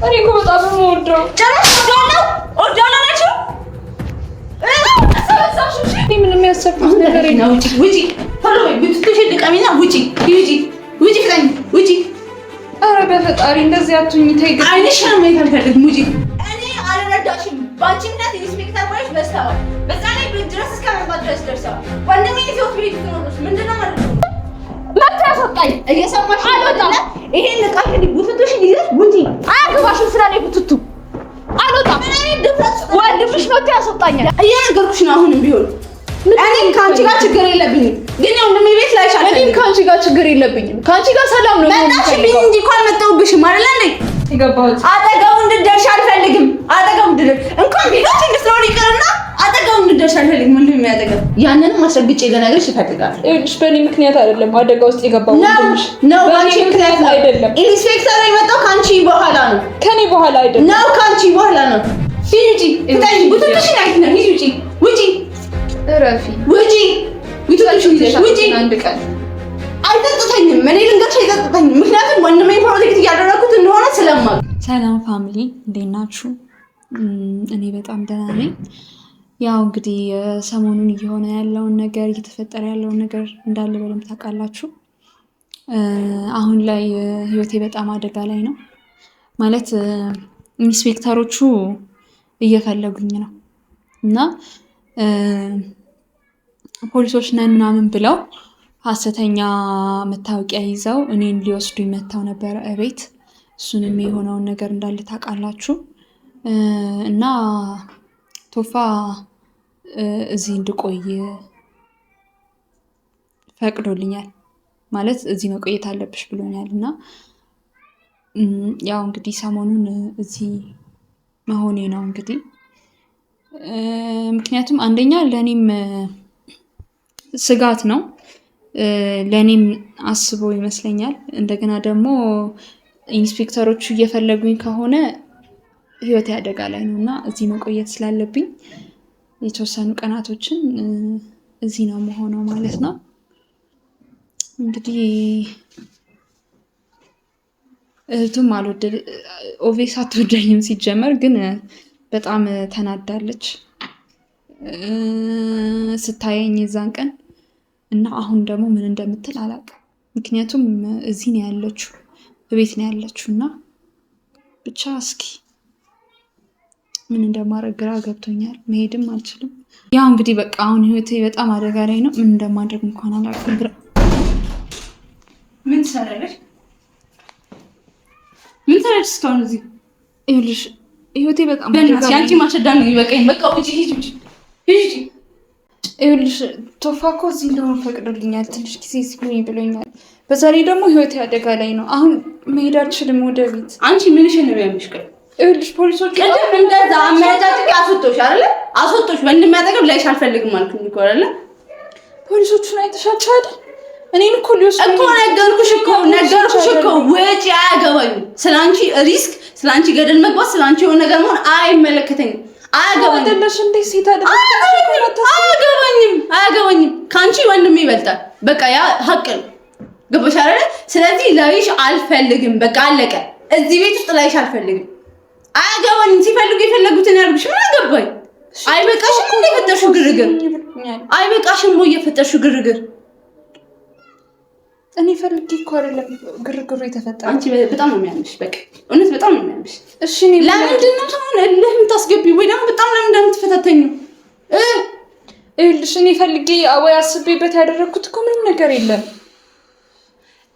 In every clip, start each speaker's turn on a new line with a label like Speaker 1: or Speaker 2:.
Speaker 1: እኔ እኮ በጣም የምወደው
Speaker 2: ጨረሽ ወዳለው ናቸው።
Speaker 1: ምንም ያሰብኩት ነገር የለም።
Speaker 2: ውጪ ቶሎ ብትሽ ድቀሚና ውጪ ፍጠኝ ውጪ።
Speaker 1: ኧረ በፈጣሪ እንደዚህ አትሁኝ። ተይ ግን
Speaker 2: አይንሽን ማየት አልፈልግም። ውጪ። እኔ አልረዳሽም። ባንቺ ምክንያት ኢንስፔክተር ማለት በስተዋል። በዛ ላይ ድረስ እስከ መግባት ድረስ ደርሰዋል። ወንድሜ ይዞት ቤት ትኖርሽ ምንድነው ማለት ነው? መብት ያስወጣኝ። እየሰማሽ አልወጣም። ይሄን ዕቃ እንግዲህ ቡትቱሽን ይዘሽ ውጪ። አያገባሽም ስላኔ ቡትቱ አልወጣም። ወንድምሽ መብት ያስወጣኛል። እየነገርኩሽ ነው። አሁንም ቢሆን እኔ ከአንቺ ጋር ችግር የለብኝም፣ ግን ወንድሜ ቤት ላይ ሻል።
Speaker 1: እኔም ከአንቺ ጋር ችግር የለብኝም። ከአንቺ ጋር ሰላም ነው።
Speaker 2: መጣሽብኝ እንጂ እኮ አልመጣሁብሽም አይደል እንዴ?
Speaker 1: የገባሁት
Speaker 2: አጠገቡ እንድትደርሽ አልፈልግም። አጠገቡ እንድትደርሽ እንኳን ቢሆን እንድትኖር ይቅርና አጠገቡ እንድትደርሽ አልፈልግም። ምንድን ነው የሚያጠገብ? ያንንም አስረግጬ ልነግርሽ እፈልጋለሁ።
Speaker 1: ይኸውልሽ በእኔ ምክንያት አይደለም አደጋ ውስጥ የገባው
Speaker 2: ነው። በአንቺ ምክንያት
Speaker 1: አይደለም።
Speaker 2: ኢንስፔክተር የመጣው ከአንቺ በኋላ ነው።
Speaker 1: ከኔ በኋላ አይደለም
Speaker 2: ነው፣ ከአንቺ በኋላ ነው። ውጪ ፍጠኝ። ቡትቱሽን አይት ነው። ውጪ ውጪ
Speaker 1: እረፊ።
Speaker 2: ውጪ ውጪ።
Speaker 1: አንድ ቀን
Speaker 2: አይጠጥተኝም። እኔ ልንገርሽ አይጠጥተኝም። ምክንያቱም ወንድሜ ፕሮጀክት እያደረኩት እንደሆነ ስለማውቅ።
Speaker 3: ሰላም ፋሚሊ እንዴት ናችሁ? እኔ በጣም ደህና ነኝ። ያው እንግዲህ ሰሞኑን እየሆነ ያለውን ነገር እየተፈጠረ ያለውን ነገር እንዳለ በደንብ ታውቃላችሁ። አሁን ላይ ህይወቴ በጣም አደጋ ላይ ነው። ማለት ኢንስፔክተሮቹ እየፈለጉኝ ነው እና ፖሊሶች ነን ምናምን ብለው ሐሰተኛ መታወቂያ ይዘው እኔን ሊወስዱ መጥተው ነበረ እቤት። እሱንም የሆነውን ነገር እንዳለ ታውቃላችሁ። እና ቶፋ እዚህ እንድቆይ ፈቅዶልኛል። ማለት እዚህ መቆየት አለብሽ ብሎኛል። እና ያው እንግዲህ ሰሞኑን እዚህ መሆኔ ነው እንግዲህ ምክንያቱም አንደኛ ለእኔም ስጋት ነው፣ ለእኔም አስቦ ይመስለኛል። እንደገና ደግሞ ኢንስፔክተሮቹ እየፈለጉኝ ከሆነ ህይወቴ አደጋ ላይ ነው እና እዚህ መቆየት ስላለብኝ የተወሰኑ ቀናቶችን እዚህ ነው መሆነው ማለት ነው። እንግዲህ እህቱም ኦቬስ አትወደኝም ሲጀመር፣ ግን በጣም ተናዳለች ስታየኝ የዛን ቀን እና አሁን ደግሞ ምን እንደምትል አላውቅም። ምክንያቱም እዚህ ነው ያለችው፣ በቤት ነው ያለችው እና ብቻ እስኪ ምን እንደማደርግ ግራ ገብቶኛል። መሄድም አልችልም። ያው እንግዲህ በቃ አሁን ህይወቴ በጣም አደጋ ላይ ነው። ምን እንደማደርግ እንኳን አላውቅም።
Speaker 2: ምን ትሰራለሽ? ምን ትሰራለሽ እስካሁን እዚህ?
Speaker 3: ይኸውልሽ ህይወቴ በጣም
Speaker 2: በእናትሽ አንቺ ማሸዳን ነው ይበቃኝ። በቃ ውጪ ሂጂ።
Speaker 3: ይኸውልሽ ቶፋ እኮ እዚህ እንደሆነ ፈቅዶልኛል። ትንሽ ጊዜ ሲሉኝ ብሎኛል። በዛ ላይ ደግሞ ህይወቴ አደጋ ላይ ነው። አሁን መሄድ አልችልም ወደ ቤት።
Speaker 2: አንቺ ምንሽን ነው የሚያምሽ?
Speaker 3: ይኸውልሽ ፖሊሶች
Speaker 2: ቅድም እንደዛ አመረጫጭ አስወጣሽ አይደለ? አስወጣሽ ወንድም ያጠገብ ላይሽ አልፈልግም አልኩኝ እኮ አይደለ?
Speaker 3: ፖሊሶቹን አይተሻቸው አይደል? እኔን እኮ ሊወስዱ
Speaker 2: እኮ ነገርኩሽ እኮ ውጪ። አያገባኝም። ስላንቺ ሪስክ፣ ስላንቺ ገደል መግባት፣ ስላንቺ የሆነ ነገር መሆን አይመለከተኝም። አያገባኝም። ከአንቺ ወንድሜ ይበልጣል። በቃ ያ ሀቅ ነው። ገባሽ አይደለ? ስለዚህ ላይሽ አልፈልግም። በቃ አለቀ። እዚህ ቤት ውስጥ ላይሽ አልፈልግም። አያገባኝም። ሲፈልጉ የፈለጉትን ያርጉሽ። ምን አገባኝ? አይበቃሽም? የፈጠርሽው ግርግር አይበቃሽም? የፈጠርሽው ግርግር
Speaker 3: እኔ ፈልጌ እኮ አይደለም ግርግሩ የተፈጠረው።
Speaker 2: አንቺ በጣም ነው የሚያምሽ። በቃ እውነት በጣም ነው የሚያምሽ።
Speaker 3: እሺ እኔ
Speaker 2: ለምንድን ነው ሰውን እልህ የምታስገቢው? ወይ ደግሞ በጣም ለምን እንደምትፈታተኙ?
Speaker 3: ይኸውልሽ እኔ ፈልጌ ወይ አስቤበት ያደረኩት እኮ ምንም ነገር የለም።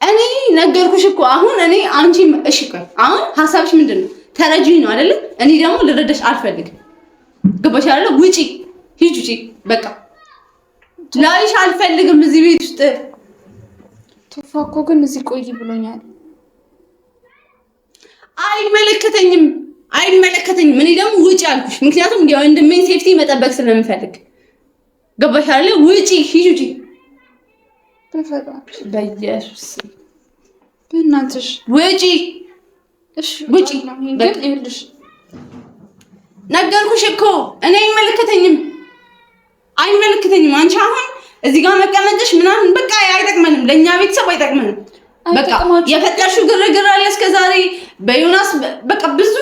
Speaker 2: እኔ ነገርኩሽ እኮ አሁን እኔ አንቺ እሺ ቆይ አሁን ሀሳብሽ ምንድን ነው? ተረጂኝ ነው አይደለ? እኔ ደግሞ ልረዳሽ አልፈልግም። ገባሽ አይደለ? ውጪ ሂጂ ውጪ። በቃ ላይሽ አልፈልግም እዚህ ቤት ውስጥ።
Speaker 3: ቶፋ እኮ ግን እዚህ ቆይ ብሎኛል።
Speaker 2: አይመለከተኝም። እኔ ደግሞ ውጪ አልኩሽ፣ ምክንያቱም የወንድሜን ሴፍቲ መጠበቅ ስለምፈልግ። ገባሽ አይደለ? ውጪ ሂጂ ውጪ።
Speaker 3: በፈጣሪ
Speaker 2: በኢየሱስ
Speaker 3: በእናትሽ
Speaker 2: ውጪ።
Speaker 3: እሺ
Speaker 2: ውጪ።
Speaker 3: ግን ይኸውልሽ
Speaker 2: ነገርኩሽ እኮ እኔ አይመለከተኝም። አንቺ አሁን እዚህ ጋር መቀመጥሽ ምናምን በቃ አይጠቅመንም፣ ለኛ ቤተሰብ አይጠቅመንም። በቃ የፈጠርሽው ግርግር አለ እስከዛሬ በዮናስ በቃ ብዙ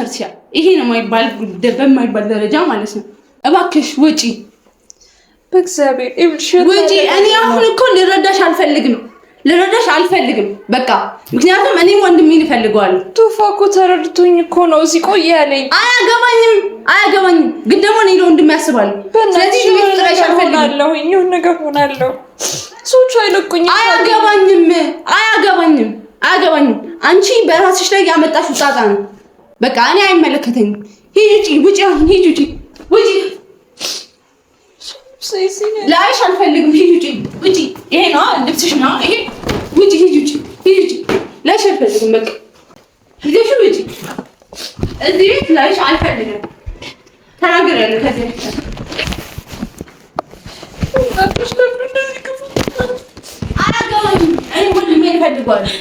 Speaker 2: ሰርተሻል። ይሄ ነው በማይባል ደረጃ ማለት ነው። እባክሽ ውጪ፣
Speaker 1: በእግዚአብሔር
Speaker 2: ውጪ። እኔ አሁን እኮ ልረዳሽ አልፈልግም በቃ። ምክንያቱም እኔም ወንድሜን እፈልገዋለሁ።
Speaker 1: ቶፋ እኮ ተረድቶኝ እኮ ነው እዚህ ቆይ ያለኝ።
Speaker 2: አያገባኝም ግን ደግሞ እኔ ለወንድሜ ያስባለሁ። ስለዚህ ቤት ጥራሽ አልፈልግም።
Speaker 1: ይሁን ነገር ሆናለሁ። ሰዎቹ አይለቁኝም።
Speaker 2: አያገባኝም። አንቺ በራስሽ ላይ ያመጣሽው ጣጣ ነው። በቃ እኔ አይመለከተኝም። ሂጂ ውጪ፣ አሁን ሂጂ ውጪ። ላይሽ አልፈልግም። ሂጂ ውጪ። ይሄ ነው ልብስሽ ነው ይሄ። ውጪ ሂጂ። ላይሽ አልፈልግም። በቃ ሂጂ ውጪ። እዚህ ቤት ላይሽ አልፈልግም። ተናግሬያለሁ ከዚህ አያገባኝም። እኔ ወንድሜን እፈልገዋለሁ።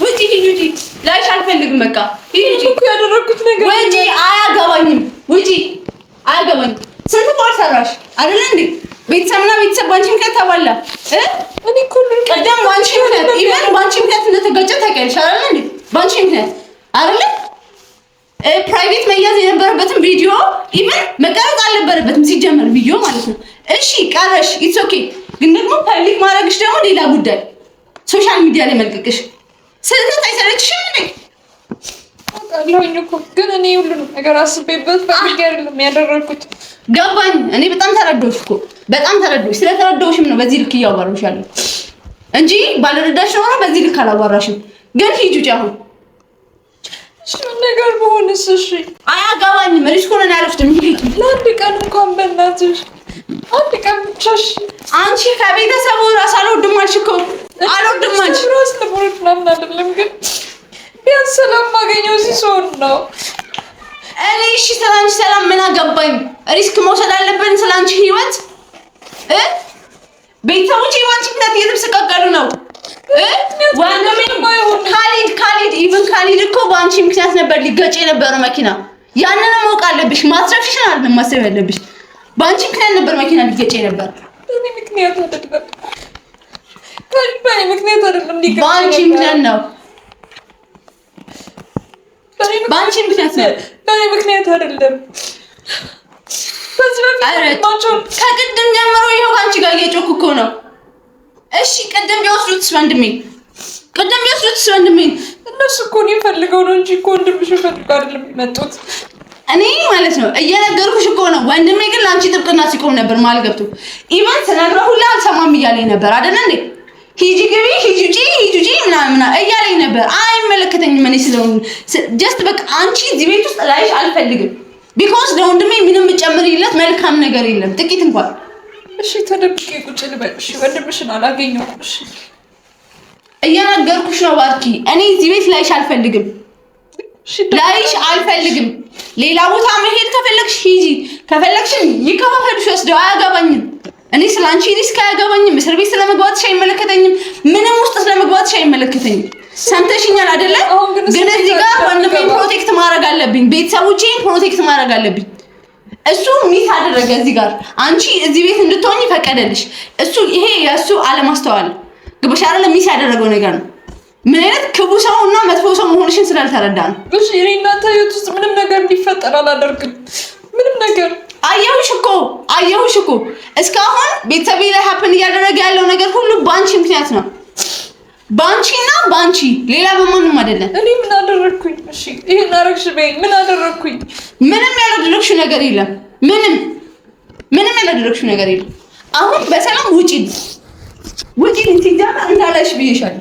Speaker 2: ውጪ ሂጂ። ላይሽ አልፈልግም። በቃ ሂጂ
Speaker 1: እኮ ያደረኩት ነገር
Speaker 2: ውጪ። አያገባኝም። ውጪ። አያገባኝም። ስንት ቋል ሰራሽ አይደል እንዴ? ቤተሰብ ባንቺ ምክንያት ተባላ።
Speaker 1: እኔ እኮ
Speaker 2: ቀደም ባንቺ ምክንያት ኢቨን ባንቺ ምክንያት እንደተጋጨ ታውቂያለሽ አይደል እንዴ? ባንቺ ምክንያት አይደል? ፕራይቬት መያዝ የነበረበትን ቪዲዮ ኢቨን መቀረጽ አልነበረበትም ሲጀመር ቪዲዮ ማለት ነው። እሺ ቀረሽ፣ ኢትስ ኦኬ። ግን ደግሞ ፐብሊክ ማድረግሽ ደግሞ ሌላ ጉዳይ፣ ሶሻል ሚዲያ ላይ መልቀቅሽ ስህተት አይሰለችሽም እንዴ?
Speaker 1: አውቃለሁኝ እኮ ግን እኔ ሁሉንም ነገር አስቤበት ፈልጌ አይደለም ያደረኩት።
Speaker 2: ገባኝ። እኔ በጣም ተረዳሁሽ እኮ በጣም ተረዳሁሽ። ስለተረዳሁሽም ነው በዚህ ልክ እያዋራሁሽ ያለው እንጂ ባልረዳሽ ኖሮ በዚህ ልክ አላዋራሽም። ግን ሂጂ ውጪ አሁን።
Speaker 1: እሺ ነገር በሆነስ? እሺ
Speaker 2: አያገባኝም። ሪስክ ሆነን አልወስድም። ሂጂ
Speaker 1: ለአንድ ቀን እንኳን በእናትሽ አንድ ቀን ብቻሽ።
Speaker 2: አንቺ ከቤተሰቡ ራስ አልወድም አልሽ እኮ አልወድም አልሽ።
Speaker 1: ራስ ለሞት ምናምን አይደለም ግን ቢያንስ ሰላም ማገኘው እዚህ ሰውን ነው።
Speaker 2: እኔ እሺ ስለአንቺ ሰላም ምን አገባኝ? ሪስክ መውሰድ አለብን ስለአንቺ ህይወት። ቤተሰቦች ባንቺ ምክንያት እየተሰቃቀሉ ነው። ወንድሜ ካሊድ እኮ በአንቺ ምክንያት ነበር ሊገጭ የነበረው መኪና። ያንን ማወቅ አለብሽ። ማስረፍሽን አይደለም ማሰብ ያለብሽ። በአንቺ ምክንያት ነበር መኪና ሊገጭ ነበር።
Speaker 1: በእኔ ምክንያት አይደለም። በእኔ ምክንያት አይደለም ሊገጭ።
Speaker 2: በአንቺ ምክንያት ነው። በአንቺ ምክንያት ነው።
Speaker 1: በእኔ ምክንያት አይደለም። በዚህ በፊት
Speaker 2: ከቅድም ጀምሮ ይኸው ከአንቺ ጋር እየጮኩ እኮ ነው። እሺ ቅድም ቢወስዱትስ ወንድሜ?
Speaker 1: እነሱ እኮ እኔን ፈልገው ነው እንጂ እኮ ወንድምሽን ፈልገው አይደለም የመጡት።
Speaker 2: እኔ ማለት ነው እየነገርኩሽ እኮ ነው። ወንድሜ ግን ለአንቺ ጥብቅና ሲቆም ነበር ማለት ገብቶ ኢቨን ስነግረው ሁላ አልሰማም እያለኝ ነበር አይደል እንዴ? ሂጂ ግቢ፣ ሂጂ ውጪ ምናምን እያለኝ ነበር። አይመለከተኝም። እኔ ስለሆነ ጀስት በቃ አንቺ እዚህ ቤት ውስጥ ላይሽ አልፈልግም። ቢኮዝ ለወንድሜ ምንም ጨምሪለት መልካም ነገር የለም ጥቂት እንኳን።
Speaker 1: እሺ ተደብቄ ቁጭ ልበል። እሺ ወንድምሽን አላገኘሁም። እሺ
Speaker 2: እየነገርኩሽ ነው ባርኪ። እኔ እዚህ ቤት ላይሽ አልፈልግም። ሌላ ቦታ መሄድ ከፈለግሽ ሂጂ፣ ከፈለግሽ ይከፋፈልሽ ወስደው። አያገባኝም። እኔ ስላንቺ ሪስክ አያገባኝም። እስር ቤት ስለመግባትሽ አይመለከተኝም። ምንም ውስጥ ስለመግባትሽ አይመለከተኝም። ሰምተሽኛል አይደለ? ግን እዚህ ጋር ወንድሜን ፕሮቴክት ማድረግ አለብኝ። ቤተሰቦቼን ፕሮቴክት ማድረግ አለብኝ። እሱ ሚስ አደረገ እዚህ ጋር። አንቺ እዚህ ቤት እንድትሆኚ ፈቀደልሽ። ይሄ የእሱ አለማስተዋል ግብሻ አይደለ? ሚስ ያደረገው ነገር ነው። ምን አይነት ክቡ ሰውና መጥፎ ሰው መሆንሽን ስላልተረዳ ነው።
Speaker 1: እሺ እኔ እናንተ ህይወት ውስጥ ምንም ነገር እንዲፈጠር አላደርግም። ምንም ነገር አየሁሽ እኮ እስካሁን ቤተሰቤ ላይ ሀፕን እያደረገ ያለው ነገር ሁሉ ባንቺ ምክንያት ነው። ባንቺና ባንቺ ሌላ በማንም አይደለም። እኔ ምን አደረግኩኝ? እሺ ይሄን አረግሽ በይኝ። ምን አደረግኩኝ?
Speaker 2: ምንም ያላደረግሽው ነገር የለም። ምንም ያላደረግሽው ነገር የለም። አሁን በሰላም ውጪ ሲጀመር እንዳላሽ ብዬሻለሁ።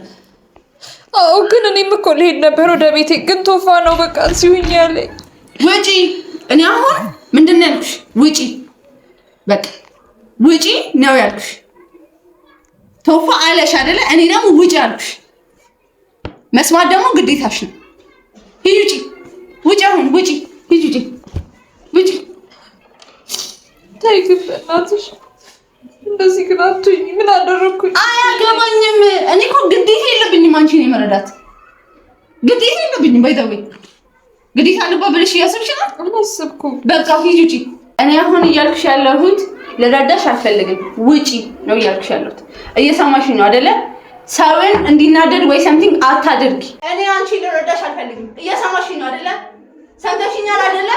Speaker 1: አዎ ግን እኔም እኮ ልሄድ ነበር ወደ ቤቴ፣ ግን ቶፋ ነው በቃ ሲውኝ ያለኝ።
Speaker 2: ውጪ። እኔ አሁን ምንድን ነው ያልኩሽ? በቃ ውጪ ነው ያልኩሽ። ቶፋ አለሽ አይደለ? እኔ ደግሞ ውጪ አልኩሽ። መስማት ደግሞ ግዴታሽ ነው። ሂጂ ውጪ። አሁን ውጪ። ሂጂ ውጪ።
Speaker 1: ተይ ግን በእናትሽ እንደዚህ ግን አትሁኝ። ምን አደረግኩኝ?
Speaker 2: አያገባኝም። እኔ እኮ ግዴታ የለብኝም አንቺን የመረዳት ግዴታ የለብኝም። ባይተው ግዴታ አለባ ብለሽ እያሰብሽ ነው።
Speaker 1: አላሰብኩም።
Speaker 2: በቃ ሂጂ ውጪ። እኔ አሁን እያልኩሽ ያለሁት ልረዳሽ አልፈልግም። ውጪ ነው እያልኩሽ ያለሁት። እየሰማሽኝ ነው አይደለ?
Speaker 1: ሰውን እንዲናደድ ወይ ሰምቲንግ አታድርጊ። እኔ አንቺ ልረዳሽ አልፈልግም። እየሰማሽኝ ነው አይደለ? ሰምተሽኛል አይደለ?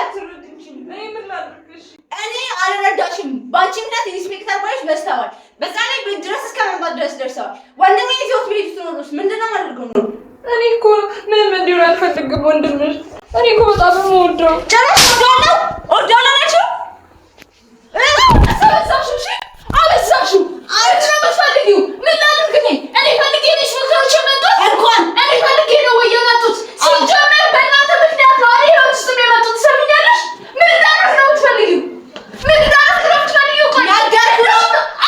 Speaker 1: እኔ አልረዳሽም። ባንቺ ምክንያት ኢንስፔክተር ባይሽ በስተዋል። በዛ ላይ ቤት ድረስ እስከ መምጣት ድረስ ደርሰዋል። ወንድሜ ይዞት ቤት ትኖሩስ ምንድነው ማድረገው ነው?
Speaker 4: እኔ እኮ ምንም እንዲሆን አልፈልግም ወንድምሽ። እኔ እኮ በጣም የምወደው
Speaker 1: ጨረሽ ወዳለው ናቸው።
Speaker 2: አበዛሽው። አንቺ ነው የምትፈልጊው። ምን ላድርግ እኔ? እኔ ፈልጌ ነሽ ምክሮች የመጡት እንኳን እኔ ፈልጌ ነው ወይ የመጡት? ሲጀመር በእናንተ ምክንያት ነው እኔ ህይወት ውስጥ የመጡት። ትሰሚኛለሽ? ምን ላድርግ ነው የምትፈልጊው? ምን ላድርግ ነው የምትፈልጊው? ቆይ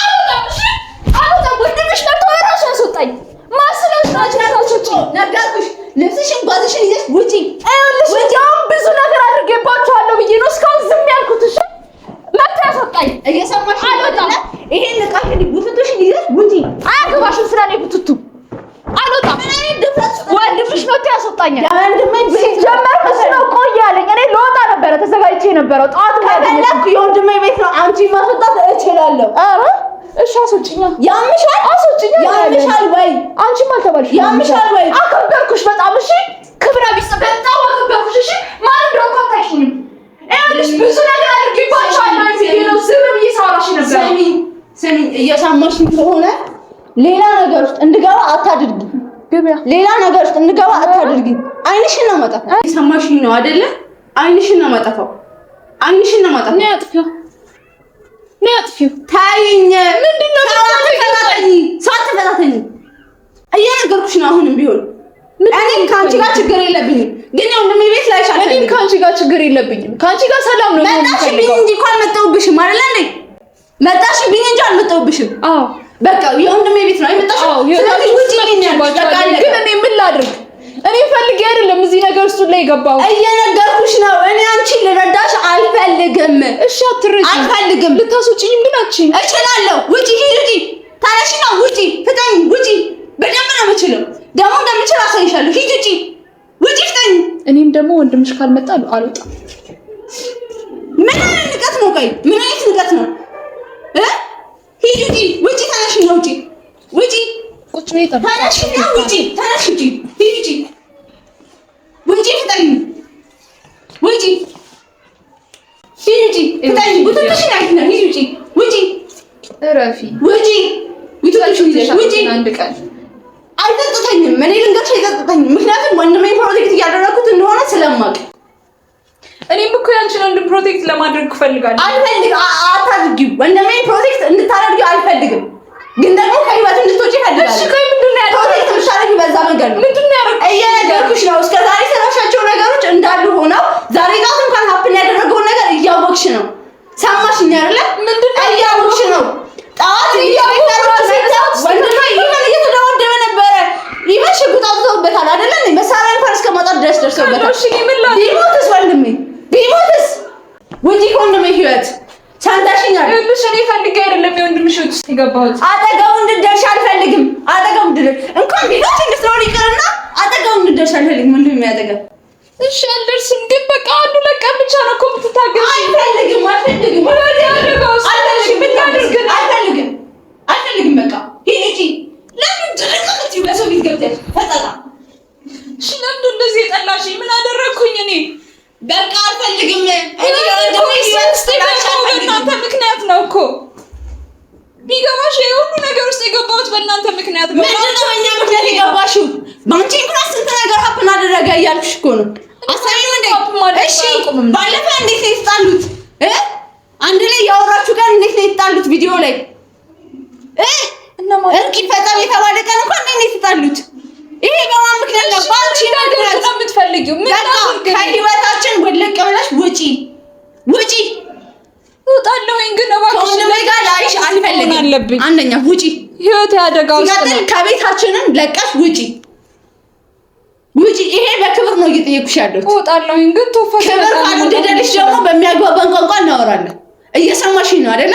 Speaker 2: አልወጣም። እሺ አልወጣም። ወንድምሽ መጥቶ እራሱ ያስወጣኝ። ማስለሽ ነገርኩሽ። ልብስሽን ጓዝሽን ይዘሽ ውጪ። ይኸውልሽ እንዲያውም ብዙ ነገር አድርጌባቸዋለሁ ብዬ ነው እስካሁን ዝም ያልኩት። እሺ መጥቶ ያስወጣኝ። እየሰማሽ አልወጣም። ይሄን ልቃሽ ቡትቱሽን ይዘሽ ውጪ። አያገባሽም ስለኔ ቡትቱ። አልወጣም። ወንድምሽ መጥቶ ያስወጣኛል። ሲጀመር እሱ ነው ቆይ ያለኝ። እኔ ልወጣ ነበረ ተዘጋጅቼ የነበረው ጠዋት
Speaker 1: ከፈለኩ የወንድሜ ቤት ነው አንቺ ማስወጣት እችላለሁ።
Speaker 2: ኧረ እሺ አስወጪኛ።
Speaker 1: ያምሻል?
Speaker 2: አስወጪኛ።
Speaker 1: ያምሻል ወይ?
Speaker 2: አንቺም አልተባልሽ።
Speaker 1: ያምሻል ወይ?
Speaker 2: አከበርኩሽ በጣም እሺ። ክብረ ቢስ በጣም አከበርኩሽ እሺ። ማን እንደሆነ አታውቂኝም። ይኸውልሽ ብዙ ነገር አድርጌባቸዋለሁ ብዬ ነው ዝም ብዬ ሳወራሽ ነበር።
Speaker 1: ስሚ እየሰማሽኝ ከሆነ ሌላ ነገር ውስጥ እንድገባ አታድርጊ። ሌላ ነገር ውስጥ እንድገባ አታድርጊ። አይንሽን ነው ማጠፋው። እየሰማሽኝ ነው አይደለ? አይንሽን ነው ማጠፋው። አይንሽን ነው ማጠፋው።
Speaker 2: ነው ያጥፊው ነው ያጥፊው።
Speaker 1: ታይኝ
Speaker 2: ምንድነው?
Speaker 1: ሰው አትፈታተኝ። እየነገርኩሽ ነው አሁንም ቢሆን እኔ ከአንቺ ጋር ችግር የለብኝም፣ ግን ወንድሜ ቤት ላይ ሻል።
Speaker 2: እኔም ከአንቺ ጋር ችግር የለብኝም። ከአንቺ ጋር ሰላም ነው።
Speaker 1: መጣሽብኝ እንጂ እኮ አልመጣሁብሽም አይደል እንዴ? መጣሽብኝ እንጂ አልመጣሁብሽም።
Speaker 2: አዎ
Speaker 1: በቃ የወንድሜ ቤት ነው የመጣሽው። ስለዚህ ውጪ
Speaker 2: ግን እኔ ምን ላድርግ? እኔ ፈልጌ አይደለም እዚህ ነገር ውስጥ ላይ ገባው።
Speaker 1: እየነገርኩሽ ነው። እኔ አንቺ ልረዳሽ አልፈልግም።
Speaker 2: እሺ አትረጂ።
Speaker 1: አልፈልግም።
Speaker 2: ልታስወጪኝም ግን አትችይም።
Speaker 1: እችላለሁ። ውጪ ሂጂ። ታነሽና ውጪ። ፍጠኝ። ውጪ። በደንብ ነው የምችለው። ደግሞ እንደምችል አሳይሻለሁ። ሂጂ። ውጪ። ውጪ። ፍጠኝ።
Speaker 2: እኔም ደግሞ ወንድምሽ ካልመጣ አልወጣም።
Speaker 1: ምን አይነት ንቀት ነው? ቆይ ምን አይነት ንቀት ነው? ሂጂ። ውጪ። ውጪ። ታነሽና ውጪ። ውጪ።
Speaker 2: ቁጭ በይ።
Speaker 1: ታነሽና ውጪ። ታነሽ ውጪ። ሂጂ። ውጪ። ፍጠኝ። ውጪ። ሂጂ። ፍጠኝ። ቡትሽን አይተና ሂጂ። ውጪ። ውጪ።
Speaker 2: እረፊ።
Speaker 1: ውጪ። ውጪ።
Speaker 2: አንድ ቀን
Speaker 1: አይጠጥተኝም። እኔ ልንገርሽ አይጠጥተኝም። ምክንያቱም ወንድሜ ፕሮቴክት እያደረኩት እንደሆነ ስለማውቅ።
Speaker 4: እኔም እኮ ያንቺን ወንድም ፕሮቴክት ለማድረግ እፈልጋለሁ።
Speaker 1: አልፈልግም። አታድርጊው። ወንድሜ ፕሮቴክት እንድታደርጊው አልፈልግም፣ ግን ደግሞ ከህይወት እንድትወጪ እፈልጋለሁ።
Speaker 4: እሺ ቆይ ምንድነው ያለው?
Speaker 1: ፕሮቴክት የምታደርጊው በዛ መንገድ ነው።
Speaker 4: ምንድነው ያደረኩት?
Speaker 1: እየነገርኩሽ ነው። እስከ ዛሬ ሰራሻቸው ነገሮች እንዳሉ ሆነው ዛሬ ጋር እንኳን ሀፕን ያደረገውን ነገር እያወቅሽ ነው። ሰማሽኝ አይደለ?
Speaker 4: ምንድነው
Speaker 1: እያወቅሽ ነው? ጠዋት ወንድሜ ይሄን እየተደወደበ ነበረ። ይሄን ሽጉጥ አውጥተውበታል አይደለ? መሳሪያ እንኳን እስከ ማውጣት ድረስ ደርሰውበታል።
Speaker 4: እሺ ምን ላድርግ?
Speaker 1: ቢሞትስ ወንድሜ ቢሞትስ? ውጪ ከወንድሜ ህይወት ሰምተሽኛል?
Speaker 4: ይኸውልሽ እኔ ፈልጌ አይደለም የወንድምሽ ህይወት ውስጥ የገባሁት።
Speaker 1: አጠገቡ እንድትደርሽ አልፈልግም። አጠገቡ እንድትደርሽ እንኳን ቢሞት እንድትኖር ይቅርና አጠገቡ እንድትደርሽ አልፈልግም። ወንድሜ አጠገብ
Speaker 4: እሺ አልደርስም፣ ግን በቃ አንዱ ለቀን ብቻ ነው እኮ የምትታገሺው።
Speaker 1: አልፈልግም። አልፈልግም። አልፈልግም። በቃ ሂጂ። ለምን ድርቅት በሰው ቤት ገብተሽ ፈጣጣ?
Speaker 4: እሺ ለምንድን እንደዚህ የጠላሽኝ? ምን አደረግኩኝ እኔ?
Speaker 1: በቃ አልፈልግም።
Speaker 4: በእናንተ ምክንያት ነው እኮ ቢገባሽ፣ የሁሉ ነገር ውስጥ የገባሁት በእናንተ ምክንያት ነው።
Speaker 1: ምንድን ነው በእኛ ምክንያት የገባሽው? በአንቺ ምክንያት ስንት ነገር ሀፕን አደረገ እያልኩሽ እኮ ነው። አሳይም እንዴ? እሺ ባለፈ እንዴት ነው የተጣሉት? አንድ ላይ ያወራችሁ ቀን እንዴት ነው የተጣሉት? ቪዲዮ ላይ እርቅ ይፈጸም የተባለ ቀን እንኳን እንዴት ነው የተጣሉት? ይሄ በማን ምክንያት ነው? ባንቺ ምክንያት ነው
Speaker 4: የምትፈልጊው? ምን አድርገሽ?
Speaker 1: ከህይወታችን ወለቅ ብለሽ ውጪ። ውጪ።
Speaker 4: እወጣለሁኝ፣ ግን እባክሽ
Speaker 1: ከወንድሜ ጋር ላይሽ አልፈልግም። አንደኛ ውጪ።
Speaker 4: ህይወት ያደጋ ውስጥ ነው።
Speaker 1: ከቤታችንን ለቀሽ ውጪ። ውጪ። ይሄ በክብር ነው እየጠየኩሽ ያለሁት።
Speaker 4: እወጣለሁኝ፣ ግን ቶፋ
Speaker 1: ክብር ካልወደደልሽ ደግሞ በሚያግባባን ቋንቋ እናወራለን። እየሰማሽኝ ነው አይደለ?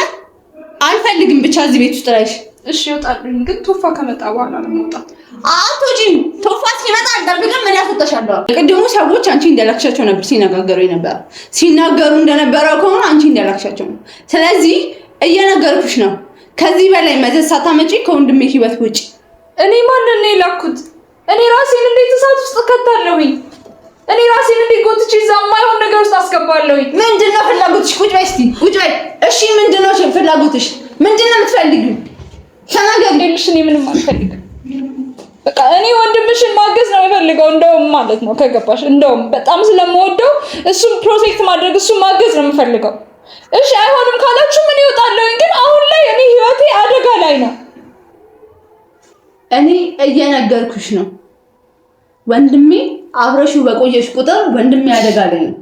Speaker 1: አልፈልግም ብቻ እዚህ ቤት ውስጥ ላይሽ።
Speaker 4: እሺ እወጣለሁኝ፣ ግን ቶፋ ከመጣ በኋላ ነው የምወጣው።
Speaker 1: አትወጪም። ቶፋ ሲመጣ አልጠብቅም። ምን ያስወጣሻለሁ? ቅድሙ ሰዎች አንቺ እንደላክሻቸው ነበር ሲነጋገሩ የነበረው። ሲናገሩ እንደነበረው ከሆነ አንቺ እንደላክሻቸው ነው። ስለዚህ እየነገርኩሽ ነው። ከዚህ በላይ መዘዝ ሳታመጪ ከወንድሜ ህይወት ውጪ።
Speaker 4: እኔ ማንን ነው የላኩት? እኔ ራሴን እንዴት እሳት ውስጥ ከታለሁኝ? እኔ ራሴን እንዴት ጎትቼ እዛ የማይሆን ነገር ውስጥ አስገባለሁኝ?
Speaker 1: ምንድነው ፍላጎትሽ? ቁጭ በይ እስቲ ቁጭ በይ። እሺ ምንድነው ፍላጎትሽ? ምንድነው የምትፈልጊው?
Speaker 4: ተናገሪልሽ። እኔ ምንም አልፈልግም። በቃ እኔ ወንድምሽን ማገዝ ነው የምፈልገው። እንደውም ማለት ነው ከገባሽ፣ እንደውም በጣም ስለምወደው እሱን ፕሮቴክት ማድረግ እሱን ማገዝ ነው የምፈልገው። እሺ አይሆንም ካላችሁ ምን ይወጣለሁኝ? ግን አሁን ላይ እኔ ህይወቴ አደጋ ላይ ነው።
Speaker 1: እኔ እየነገርኩሽ ነው ወንድሜ አብረሽው በቆየሽ ቁጥር ወንድሜ አደጋ ላይ ነው።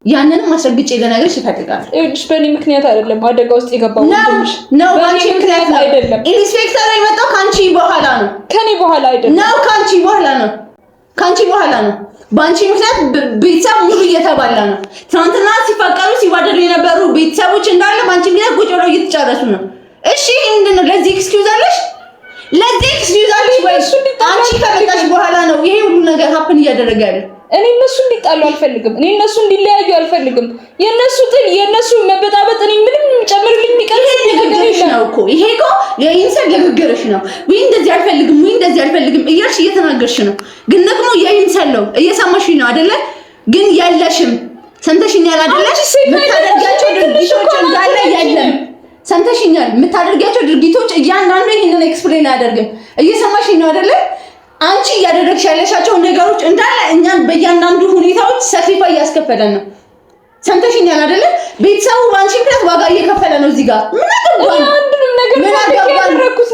Speaker 1: ያንንም አስረግጬ ልነግርሽ እፈልጋለሁ።
Speaker 4: ይኸውልሽ በእኔ ምክንያት አይደለም አደጋ ውስጥ የገባው ወንድምሽ
Speaker 1: ነው። በአንቺ ምክንያት አይደለም። ኢንስፔክተር የመጣው ካንቺ በኋላ ነው።
Speaker 4: ከኔ በኋላ አይደለም
Speaker 1: ነው። ካንቺ በኋላ ነው። ካንቺ በኋላ ነው። በአንቺ ምክንያት ቤተሰብ ሙሉ እየተባላ ነው። ትናንትና ሲፋቀሩ ሲዋደዱ የነበሩ ቤተሰቦች እንዳለ በአንቺ ምክንያት ቁጭ ብለው እየተጨረሱ ነው። እሺ ምንድን ነው ለዚህ ኤክስኪውዝ አለሽ? ለዚህ ኤክስኪውዝ አለሽ ወይ? አንቺ ከመጣሽ በኋላ ነው ይሄ ሁሉ ነገር ሀፕን እያደረገ ያለው።
Speaker 4: እኔ እነሱ እንዲጣሉ አልፈልግም። እኔ እነሱ እንዲለያዩ አልፈልግም። የነሱ ጥል የነሱ መበጣበጥ እኔ ምንም ጨምርልኝ የሚቀርሽ ነገር
Speaker 1: ነው እኮ ይሄ እኮ የኢንሰል ንግግርሽ ነው። ወይ እንደዚህ አልፈልግም ወይ እንደዚህ አልፈልግም እያልሽ እየተናገርሽ ነው። ግን ደግሞ የኢንሰል ነው እየሰማሽ ነው አይደለ? ግን ያለሽም ሰምተሽኛል አይደለ? የምታደርጊያቸው ድርጊቶች እንዳለ የለም። ሰምተሽኛል። የምታደርጊያቸው ድርጊቶች እያንዳንዱ ይሄንን ኤክስፕሌን አያደርግም። እየሰማሽ ነው አይደለ? አንቺ እያደረግሽ ያለሻቸው ነገሮች እንዳለ እኛን በእያንዳንዱ ሁኔታዎች ሳክሪፋይ እያስከፈለን ነው። ሰምተሽኛል አይደለ? ቤተሰቡ በአንቺ ምክንያት ዋጋ እየከፈለ ነው። እዚህ ጋር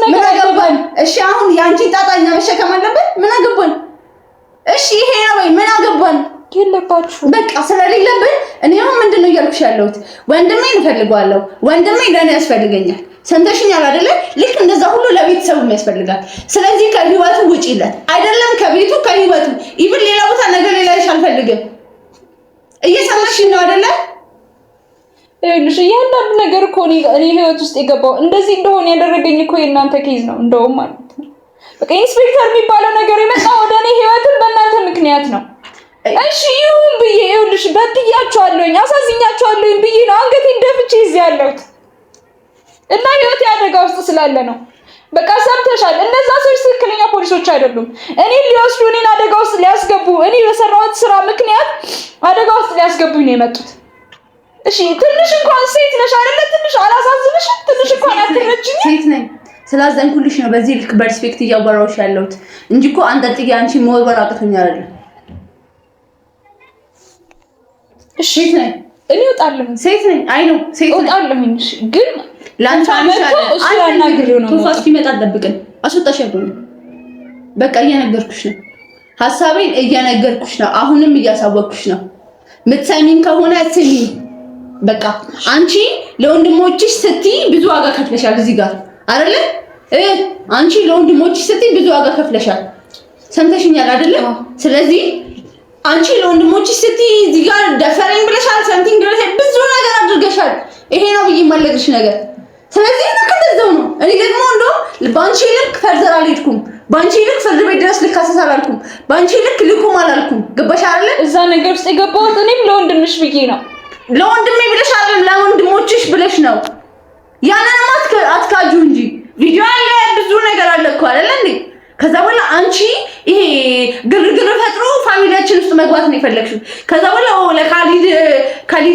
Speaker 1: ምን አገባን? እሺ አሁን የአንቺን ጣጣ እኛ መሸከም አለብን? ምን አገባን? እሺ ይሄ ነው ወይ? ምን አገባን?
Speaker 4: የለባችሁ
Speaker 1: በቃ ስለሌለብን እኔ አሁን ምንድነው እያልኩሽ ያለሁት? ወንድሜን እፈልገዋለሁ። ወንድሜ ለእኔ ያስፈልገኛል። ሰምተሽኛል አይደለ? ልክ እንደዛ ሁሉ ለቤተሰቡም ያስፈልጋል። ስለዚህ ከህይወቱ ውጪለት አይደለም ከቤቱ ከህይወቱ ኢቭን ሌላ ቦታ ነገር ሌላሽ አልፈልግም። እየሰማሽ ነው አይደለ?
Speaker 4: ይኸውልሽ እያንዳንዱ ነገር እኮ እኔ ህይወት ውስጥ የገባው እንደዚህ እንደሆነ ያደረገኝ እኮ የእናንተ ኬዝ ነው። እንደውም ማለት ነው በቃ ኢንስፔክተር የሚባለው ነገር የመጣው ወደ እኔ ህይወትን በእናንተ ምክንያት ነው። እሺ ይሁን ብዬ ይኸውልሽ በድያቸዋለሁኝ አሳዝኛቸዋለሁኝ ብዬ ነው አንገቴን ደፍቼ እዚህ ያለሁት እና ህይወቴ አደጋ ውስጥ ስላለ ነው። በቃ ሰምተሻል። እነዛ ሰዎች ትክክለኛ ፖሊሶች አይደሉም። እኔን ሊወስዱ እኔን አደጋ ውስጥ ሊያስገቡ እኔ በሰራሁት ስራ ምክንያት አደጋ ውስጥ ሊያስገቡኝ ነው የመጡት። እሺ ትንሽ እንኳን ሴት ነሽ አይደለ? ትንሽ አላሳዝንሽም? ትንሽ እንኳን አትረጅኝ?
Speaker 1: ሴት ነኝ ስላዘንኩልሽ ነው በዚህ ልክ በሪስፔክት እያወራሁሽ ያለሁት እንጂ እኮ አንጠልጥዬ አንቺ መወርወር አቅቶኝ አይደለም።
Speaker 4: እሺ ሴት ነኝ እኔ እወጣለሁ።
Speaker 1: ሴት ነኝ አይ ነው ሴት ነኝ
Speaker 4: እወጣለሁ። ግን
Speaker 1: ላንቺ
Speaker 4: እሱ ያናግረው ነው
Speaker 1: ቶፋስ ሲመጣ ጠብቀን አስወጣሻለሁ። በቃ እየነገርኩሽ ነው። ሐሳቤን እየነገርኩሽ ነው። አሁንም እያሳወቅኩሽ ነው። ምትሰሚኝ ከሆነ ስሚ። በቃ አንቺ ለወንድሞችሽ ስትይ ብዙ ዋጋ ከፍለሻል እዚህ ጋር አይደለ? አንቺ ለወንድሞችሽ ስትይ ብዙ ዋጋ ከፍለሻል። ሰምተሽኛል አይደለ? ስለዚህ አንቺ ለወንድሞችሽ ስትይ እዚህ ጋር ደፈረኝ ብለሻል። ሰምቲንግ ብለሻል። ብዙ ነገር አድርገሻል። ይሄ ነው ብዬ የማለቅሽ ነገር። ስለዚህ ልክ እንደዛው ነው። እኔ ደግሞ እንደውም ባንቺ ልክ ፈርዘር አልሄድኩም። ባንቺ ልክ ፍርድ ቤት ድረስ ልካሰስ አላልኩም። ባንቺ ልክ ልቁም አላልኩም። ገባሽ አይደለ?
Speaker 4: እዛ ነገር ውስጥ የገባሁት እኔም ለወንድምሽ ብዬ ነው።
Speaker 1: ለወንድሜ ብለሽ አይደለም ለወንድሞችሽ ብለሽ ነው። ያንንም አትካጁ እንጂ ቪዲዮ አለ፣ ብዙ ነገር አለ እኮ አይደለ እንዴ? ከዛ በኋላ አንቺ ይሄ ግርግር ፈጥሮ ፋሚሊያችን ውስጥ መግባት ነው የፈለግሽው። ከዛ በኋላ ለካሊድ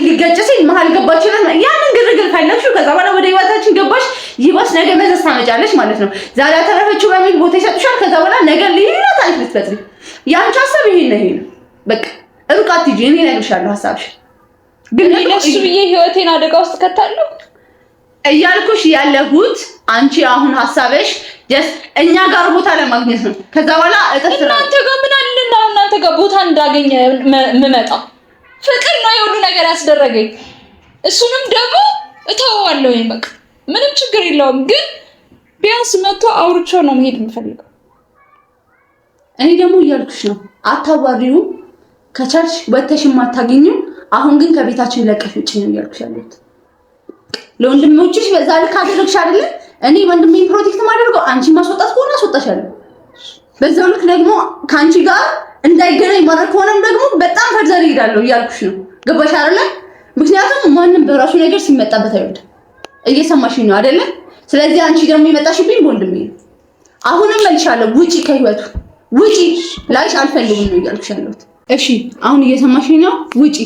Speaker 1: ሊገጭ ሲል መሀል ገባችና ያንን ግርግር ፈለግሽው። ከዛ በኋላ ወደ ህይወታችን ገባሽ። ይባስ ነገ መዘዝ ታመጫለሽ ማለት ነው። ዛሬ አተረፈችው በሚል ቦታ ይሰጥሻል። ከዛ በኋላ ነገ ሌላ ታሪክ ልትፈጥሪ። ያንቺ ሀሳብ ይሄ ነው። በቃ ሩቅ አትሂጂ። እኔ እነግርሻለሁ ሀሳብሽ።
Speaker 4: ግን ለሱ ብዬ ህይወቴን አደጋ ውስጥ ከታለሁ
Speaker 1: እያልኩሽ ያለሁት አንቺ አሁን ሀሳብሽ ጀስት እኛ ጋር ቦታ ለማግኘት ነው። ከዛ በኋላ
Speaker 4: እናንተ ጋር ምን አለና እናንተ ጋር ቦታ እንዳገኘ የምመጣ ፍቅር ነው የሁሉ ነገር ያስደረገኝ። እሱንም ደግሞ እተወዋለሁ። በቃ ምንም ችግር የለውም። ግን ቢያንስ መጥቶ አውርቼው ነው መሄድ የምፈልገው።
Speaker 1: እኔ ደግሞ እያልኩሽ ነው አታዋሪው። ከቻልሽ ወተሽም አታገኙም። አሁን ግን ከቤታችን ለቀሽ ውጪ ነው እያልኩሽ ያለሁት። ለወንድሞችሽ በዛ ልክ አደረግሽ አይደለ? እኔ ወንድሜን ፕሮቴክት ማድረገው አንቺ ማስወጣት ከሆነ አስወጣሻለሁ። በዛው ልክ ደግሞ ካንቺ ጋር እንዳይገናኝ ማድረግ ከሆነም ደግሞ በጣም ፈርዘር ይሄዳለሁ እያልኩሽ ነው። ገባሽ አይደለ? ምክንያቱም ማንም በራሱ ነገር ሲመጣበት አይወድም። እየሰማሽኝ ነው አይደለ? ስለዚህ አንቺ ደግሞ የመጣሽብኝ በወንድሜ ነው። አሁንም መልሻለሁ። ውጪ ከህይወቱ ውጪ። ላይሽ አልፈልግም ነው እያልኩሽ ያለሁት። እሺ አሁን እየሰማሽኝ ነው? ውጪ።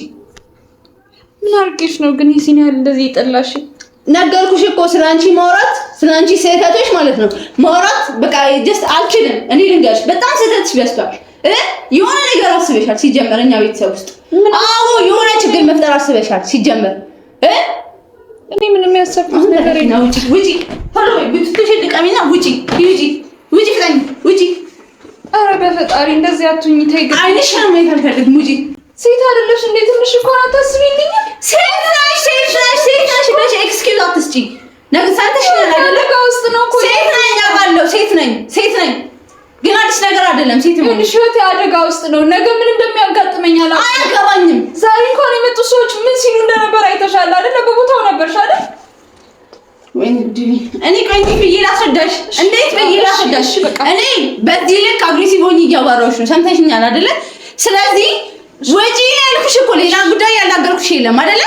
Speaker 4: ምን አድርጌሽ ነው ግን ይሄን ያህል እንደዚህ ይጠላሽ?
Speaker 1: ነገርኩሽ እኮ ስለአንቺ ማውራት፣ ስለአንቺ ስህተቶች ማለት ነው ማውራት በቃ ጀስት አልችልም። እኔ ልንገርሽ በጣም ስህተትሽ በዝቷል። የሆነ ነገር አስበሻል ሲጀመር እኛ ቤተሰብ ውስጥ። አዎ የሆነ ችግር መፍጠር አስበሻል ሲጀመር።
Speaker 4: እኔ ምንም ያሰብኩት ነገር የለም።
Speaker 1: ውጪ ውጪ። ቶሎ በይ ብትሽ ልቀሚና ውጪ ውጪ ውጪ ፍጠኝ ውጪ።
Speaker 4: ኧረ በፈጣሪ እንደዚህ አትሁኝ። ተይ ግን
Speaker 1: አይንሽ ነው ማየት አልፈልግም። ውጪ።
Speaker 4: ሴት አይደለሽ እንዴ? ትንሽ እንኳን አታስቢልኝ?
Speaker 1: ሴት ነሽ ብለሽ ኤክስኪውዝ አትስጪ። ነግሳንተሽ ነው
Speaker 4: አደጋ ውስጥ ነው እኮ።
Speaker 1: ሴት ነኝ አውቃለሁ። ሴት ነኝ ግን አዲስ ነገር አይደለም። ሴት ነው
Speaker 4: ህይወቴ አደጋ ውስጥ ነው። ነገ ምን እንደሚያጋጥመኝ
Speaker 1: አያገባኝም።
Speaker 4: ዛሬ እንኳን የመጡ ሰዎች ምን ሲሉ እንደነበር አይተሻል አይደል? በቦታው ነበርሽ አይደል?
Speaker 1: እኔ ቆይ ብዬ ላስረዳሽ። እንዴት ብዬ ላስረዳሽ? እኔ በዚህ ልክ አግሬሲቭ ሆኜ እያወራሁሽ ነው። ሰምተሽኛል አይደለ? ስለዚህ ወጪ ያልኩሽ እኮ ሌላ ጉዳይ ያላገርኩሽ የለም አይደለ?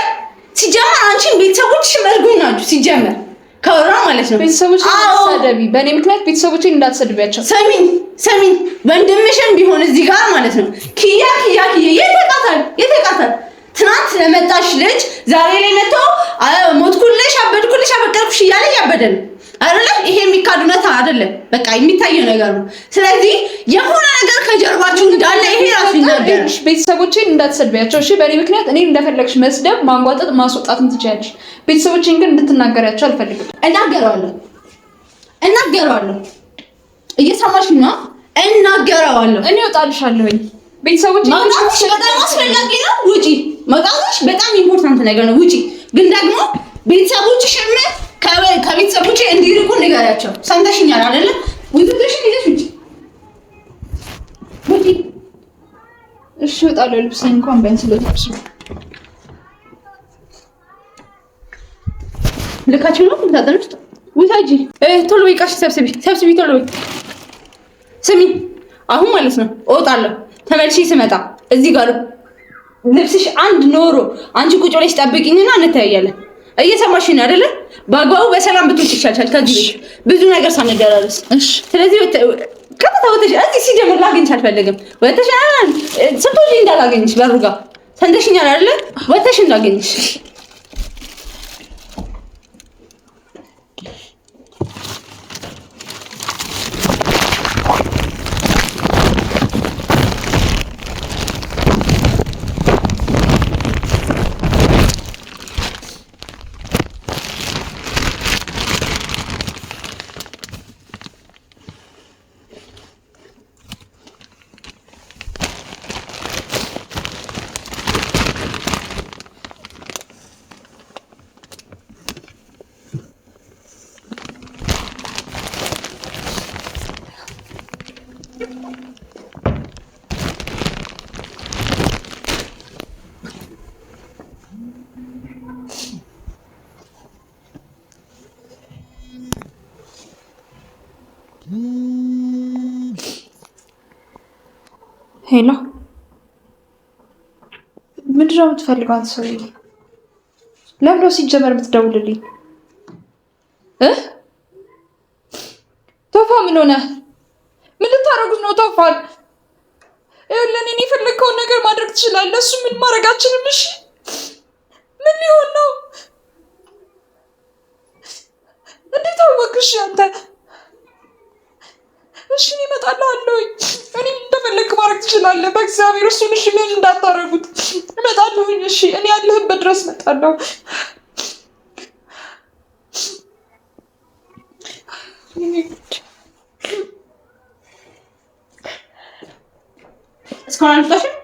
Speaker 1: ሲጀመር አንቺን ቤተሰቦችሽ መርጉኝ ናችሁ ሲጀመር ከወራ ማለት ነው።
Speaker 4: ቤተሰቦችን እንዳትሰደቢ፣ በእኔ ምክንያት ቤተሰቦችን እንዳትሰድቢያቸው።
Speaker 1: ሰሚኝ ወንድምሽም ቢሆን እዚህ ጋር ማለት ነው ኪያ የተቃታል ትናንት ለመጣሽ ልጅ ዛሬ ላይ መጥቶ ሞትኩልሽ፣ አበድኩልሽ፣ አበቀልኩሽ እያለ እያበደ ነው አይደለ? ይሄ የሚካድ እውነታ አይደለም፣ በቃ የሚታየው ነገር ነው። ስለዚህ የሆነ ነገር ከጀርባችሁ እንዳለ ይሄ ራሱ ይናገራል።
Speaker 4: ቤተሰቦችን እንዳትሰድቢያቸው እሺ። በእኔ ምክንያት እኔ እንደፈለግሽ መስደብ፣ ማንጓጠጥ፣ ማስወጣትም ትችያለሽ። ቤተሰቦችን ግን እንድትናገሪያቸው አልፈልግም።
Speaker 1: እናገረዋለሁ። እየሰማሽ ነው? እናገረዋለሁ።
Speaker 4: እኔ እወጣልሻለሁኝ። ቤተሰቦችን
Speaker 1: መውጣትሽ በጣም አስፈላጊ ነው። ውጪ። መውጣትሽ በጣም ኢምፖርታንት ነገር ነው። ውጪ። ግን ደግሞ ቤተሰቦችሽም ከቤተሰቦቼ እንዲርቁ ንገሪያቸው። ሰምተሽኛል አይደለ? ውጥሽን ይዘሽ ውጪ። ውጪ።
Speaker 4: እሺ እወጣለሁ። ልብሴን እንኳን ቢያንስ ለብሽ።
Speaker 1: ልካችሁ ነው ታጠንሽ? ውታጂ። ቶሎ በይ፣ ዕቃሽ ሰብስቢ ቶሎ በይ። ስሚ አሁን ማለት ነው እወጣለሁ። ተመልሼ ስመጣ እዚህ ጋር ልብስሽ አንድ ኖሮ አንቺ ቁጭ ብለሽ ጠብቂኝና እንተያያለን። እየሰማሽ ነው አይደለ? በአግባቡ በሰላም ብትወጪ ይሻልሻል ከዚህ ቤት ብዙ ነገር ሳንደራረስ። እሺ። ስለዚህ ቀጥታ ወተሽ እዚህ ሲጀምር ላገኝሽ አልፈልግም። ወተሽ ስንቶች እንዳላገኝሽ በሩ ጋር ሰንደሽኛል አይደለ? ወተሽ እንዳገኝሽ
Speaker 4: ሄሎ፣ ምንድን ነው የምትፈልገው? አንተ ሰውዬ ለምን ነው ሲጀመር የምትደውልልኝ? ቶፋ ምን ሆነ? ምን ልታረጉት ነው? ቶፋን ይኸውልህ፣ እኔ የፈለግከውን ነገር ማድረግ ትችላለህ። እሱ ምን ማድረግ አችልም። እሺ ምን ሊሆን ነው? እንዴት አወቅሽ አንተ? እሺ እኔ እመጣለሁ። እኔ እንደፈለግክ ማድረግ ትችላለህ። በእግዚአብሔር እሱን እሺ ምን እንዳታረጉት። እመጣለሁ። እሺ እኔ ያለህበት ድረስ እመጣለሁ።
Speaker 1: እስካሁን አልወጣሽም?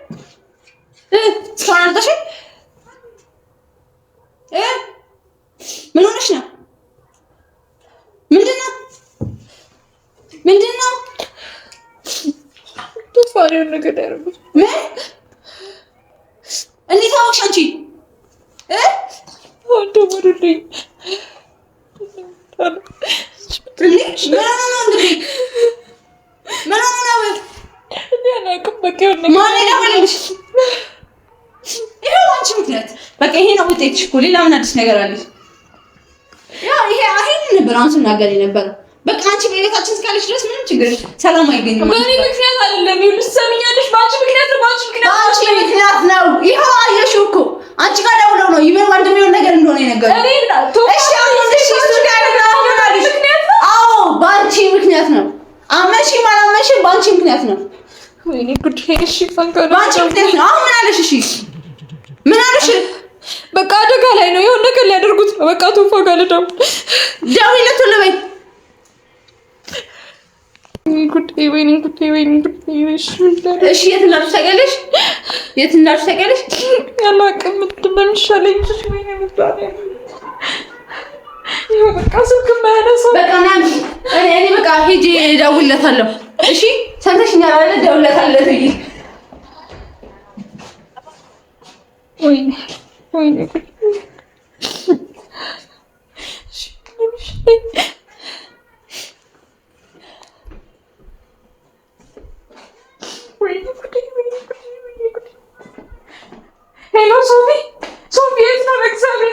Speaker 1: ምን ሆነሽ ነው? ምንድን ነው?
Speaker 4: ቶፋን ነገር ያደረጉት
Speaker 1: ምን? እንዴት አወቅሽ አንቺ?
Speaker 4: ደወሉልኝ።
Speaker 1: ማን የደወለልሽ? ይኸው አንቺ ምክንያት በቃ ይሄ ነው ውጤትሽ እኮ። ሌላ ምን አዲስ ነገር አለሽ? ያው ይሄ ነበር አሁን ስናገር የነበረው በቃ አንቺ በቤታችን እስካለሽ ድረስ ምንም ችግር ሰላም አይገኝም።
Speaker 4: በእኔ ምክንያት አይደለም። ይኸውልሽ ትሰሚኛለሽ? በአንቺ ምክንያት ነው።
Speaker 1: ይኸው አየሽው እኮ አንቺ ጋር ደውለው ነው ይበል ወንድም የሆነ ነገር እንደሆነ የነገረኝ። አዎ በአንቺ ምክንያት ነው። አመንሽም አላመንሽም በአንቺ ምክንያት ነው።
Speaker 4: ወይኔ ጉድ! እሺ ፈንከው ነው
Speaker 1: በአንቺ ምክንያት ነው። አሁን ምን አለሽ? እሺ ምን አለሽ?
Speaker 4: በቃ አደጋ ላይ ነው። የሆነ ነገር ሊያደርጉት ነው። በቃ ቶፋ ጋር
Speaker 1: ደውይለት ሁሉ በይ።
Speaker 4: ወይኔ ጉድ!
Speaker 1: እሺ የት እንዳልሽ ታውቂያለሽ?
Speaker 4: ያላቅም ምንድን ነው የሚሻለኝ? ወይኔ ምጣኔ ይኸው በቃ ስልክ የማያነሳው
Speaker 1: በቃ እኔ በቃ ሂጂ እደውልለታለሁ። እሺ ሰምተሽኛል አይደል? እደውልለታለሁ።
Speaker 4: ወይኔ ሄሎ ሶፊ የት ነው? በእግዚአብሔር